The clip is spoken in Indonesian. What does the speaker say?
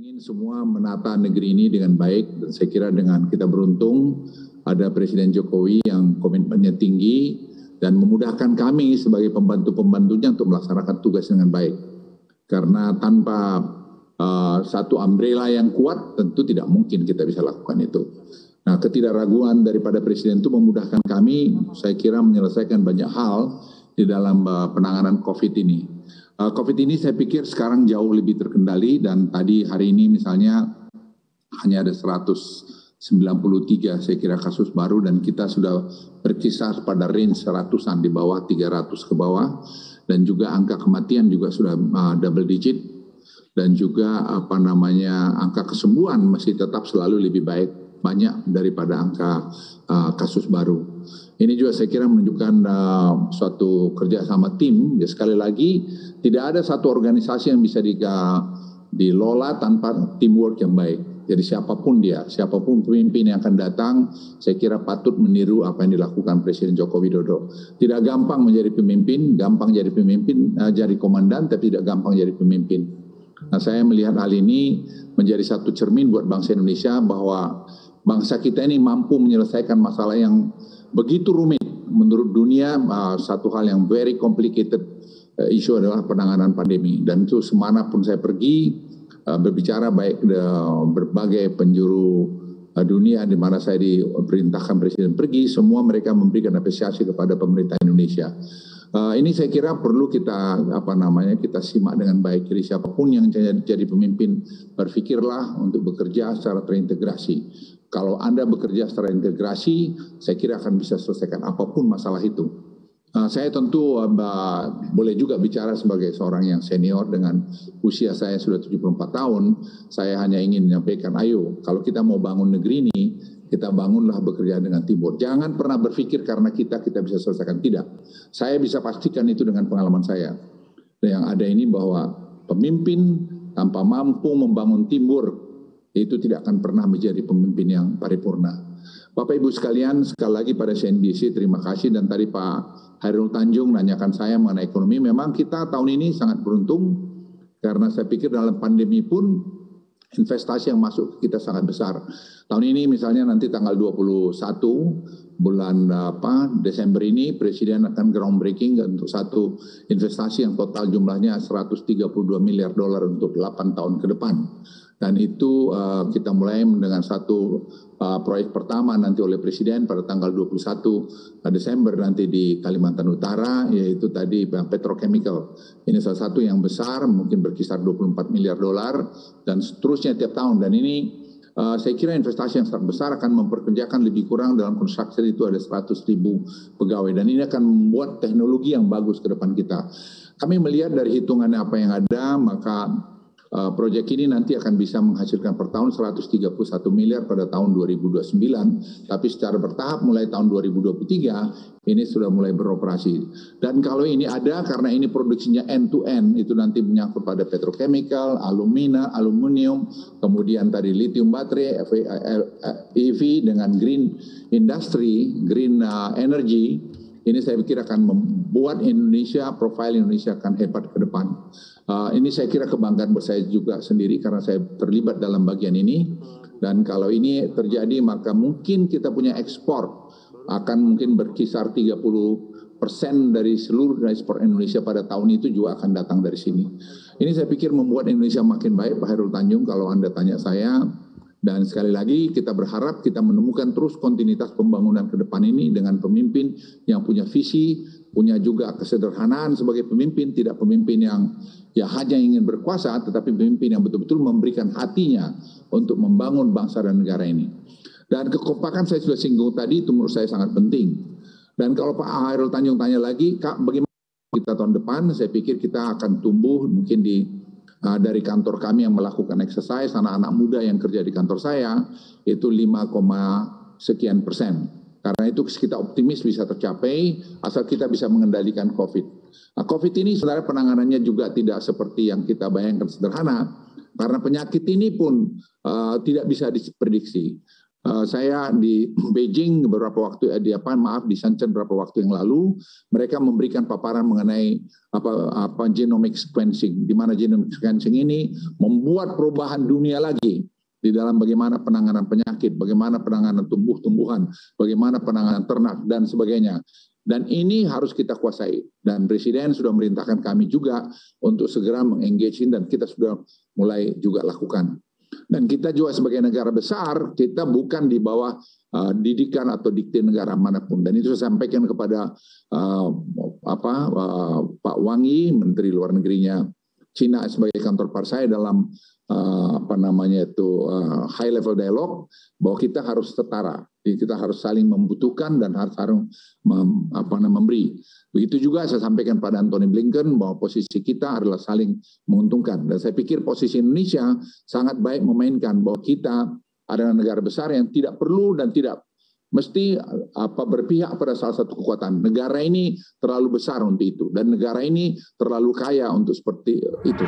ingin semua menata negeri ini dengan baik, dan saya kira dengan kita beruntung ada Presiden Jokowi yang komitmennya tinggi dan memudahkan kami sebagai pembantu-pembantunya untuk melaksanakan tugas dengan baik. Karena tanpa satu umbrella yang kuat tentu tidak mungkin kita bisa lakukan itu. Nah, ketidakraguan daripada Presiden itu memudahkan kami, saya kira menyelesaikan banyak hal di dalam penanganan COVID ini. COVID ini saya pikir sekarang jauh lebih terkendali dan tadi hari ini misalnya hanya ada 193 saya kira kasus baru dan kita sudah berkisar pada range 100-an di bawah 300 ke bawah dan juga angka kematian juga sudah double digit dan juga angka kesembuhan masih tetap selalu lebih baik banyak daripada angka kasus baru. Ini juga saya kira menunjukkan suatu kerjasama tim. Ya, sekali lagi tidak ada satu organisasi yang bisa dilola tanpa teamwork yang baik. Jadi siapapun dia, siapapun pemimpin yang akan datang, saya kira patut meniru apa yang dilakukan Presiden Joko Widodo. Tidak gampang menjadi pemimpin, gampang jadi pemimpin, jadi komandan, tapi tidak gampang jadi pemimpin. Nah, saya melihat hal ini menjadi satu cermin buat bangsa Indonesia bahwa bangsa kita ini mampu menyelesaikan masalah yang begitu rumit. Menurut dunia, satu hal yang very complicated isu adalah penanganan pandemi. Dan itu semanapun saya pergi, berbicara baik berbagai penjuru dunia di mana saya diperintahkan Presiden pergi, semua mereka memberikan apresiasi kepada pemerintah Indonesia. Ini saya kira perlu kita kita simak dengan baik. Jadi siapapun yang jadi pemimpin, berpikirlah untuk bekerja secara terintegrasi. Kalau Anda bekerja secara integrasi, saya kira akan bisa selesaikan apapun masalah itu. Saya tentu boleh juga bicara sebagai seorang yang senior dengan usia saya sudah 74 tahun. Saya hanya ingin menyampaikan, ayo kalau kita mau bangun negeri ini, kita bangunlah bekerja dengan teamwork. Jangan pernah berpikir karena kita bisa selesaikan. Tidak. Saya bisa pastikan itu dengan pengalaman saya. Dan yang ada ini bahwa pemimpin tanpa mampu membangun teamwork, itu tidak akan pernah menjadi pemimpin yang paripurna. Bapak Ibu sekalian, sekali lagi pada CNBC terima kasih, dan tadi Pak Hairul Tanjung nanyakan saya mengenai ekonomi. Memang kita tahun ini sangat beruntung karena saya pikir dalam pandemi pun investasi yang masuk kita sangat besar. Tahun ini misalnya nanti tanggal 21 bulan Desember ini Presiden akan groundbreaking untuk satu investasi yang total jumlahnya 132 miliar dolar untuk 8 tahun ke depan. Dan itu kita mulai dengan satu proyek pertama nanti oleh Presiden pada tanggal 21 Desember nanti di Kalimantan Utara, yaitu tadi petrochemical. Ini salah satu yang besar, mungkin berkisar 24 miliar dolar dan seterusnya tiap tahun. Dan ini saya kira investasi yang sangat besar akan memperkerjakan lebih kurang dalam construction itu ada 100.000 pegawai. Dan ini akan membuat teknologi yang bagus ke depan kita. Kami melihat dari hitungannya apa yang ada, maka proyek ini nanti akan bisa menghasilkan per tahun 131 miliar pada tahun 2029, tapi secara bertahap mulai tahun 2023 ini sudah mulai beroperasi. Dan kalau ini ada karena ini produksinya end to end, itu nanti menyangkut pada petrochemical, aluminium, kemudian tadi lithium baterai, EV dengan green industry, green energy. Ini saya pikir akan membuat Indonesia, profil Indonesia akan hebat ke depan. Ini saya kira kebanggaan buat saya juga sendiri karena saya terlibat dalam bagian ini. Dan kalau ini terjadi maka mungkin kita punya ekspor akan mungkin berkisar 30% dari seluruh ekspor Indonesia pada tahun itu juga akan datang dari sini. Ini saya pikir membuat Indonesia makin baik, Pak Hairul Tanjung, kalau Anda tanya saya. Dan sekali lagi kita berharap kita menemukan terus kontinuitas pembangunan ke depan ini dengan pemimpin yang punya visi, punya juga kesederhanaan sebagai pemimpin, tidak pemimpin yang hanya ingin berkuasa, tetapi pemimpin yang betul-betul memberikan hatinya untuk membangun bangsa dan negara ini. Dan kekompakan saya sudah singgung tadi, itu menurut saya sangat penting. Dan kalau Pak Hairul Tanjung tanya lagi, Kak, bagaimana kita tahun depan, saya pikir kita akan tumbuh mungkin dari kantor kami yang melakukan exercise, anak-anak muda yang kerja di kantor saya, itu 5, sekian persen. Karena itu kita optimis bisa tercapai, asal kita bisa mengendalikan COVID. Nah, COVID ini sebenarnya penanganannya juga tidak seperti yang kita bayangkan sederhana, karena penyakit ini pun tidak bisa diprediksi. Saya di Beijing beberapa waktu di Shenzhen beberapa waktu yang lalu, mereka memberikan paparan mengenai apa genomic sequencing, di mana genomic sequencing ini membuat perubahan dunia lagi di dalam bagaimana penanganan penyakit, bagaimana penanganan tumbuh-tumbuhan, bagaimana penanganan ternak dan sebagainya. Dan ini harus kita kuasai. Dan Presiden sudah merintahkan kami juga untuk segera mengengage dan kita sudah mulai juga lakukan. Dan kita juga sebagai negara besar, kita bukan di bawah didikan atau dikte negara manapun. Dan itu saya sampaikan kepada Pak Wang Yi, Menteri Luar Negerinya Cina sebagai counterpart saya dalam high level dialogue, bahwa kita harus setara. Jadi kita harus saling membutuhkan dan harus memberi. Begitu juga saya sampaikan pada Antony Blinken bahwa posisi kita adalah saling menguntungkan. Dan saya pikir posisi Indonesia sangat baik memainkan bahwa kita adalah negara besar yang tidak perlu dan tidak mesti berpihak pada salah satu kekuatan. Negara ini terlalu besar untuk itu dan negara ini terlalu kaya untuk seperti itu.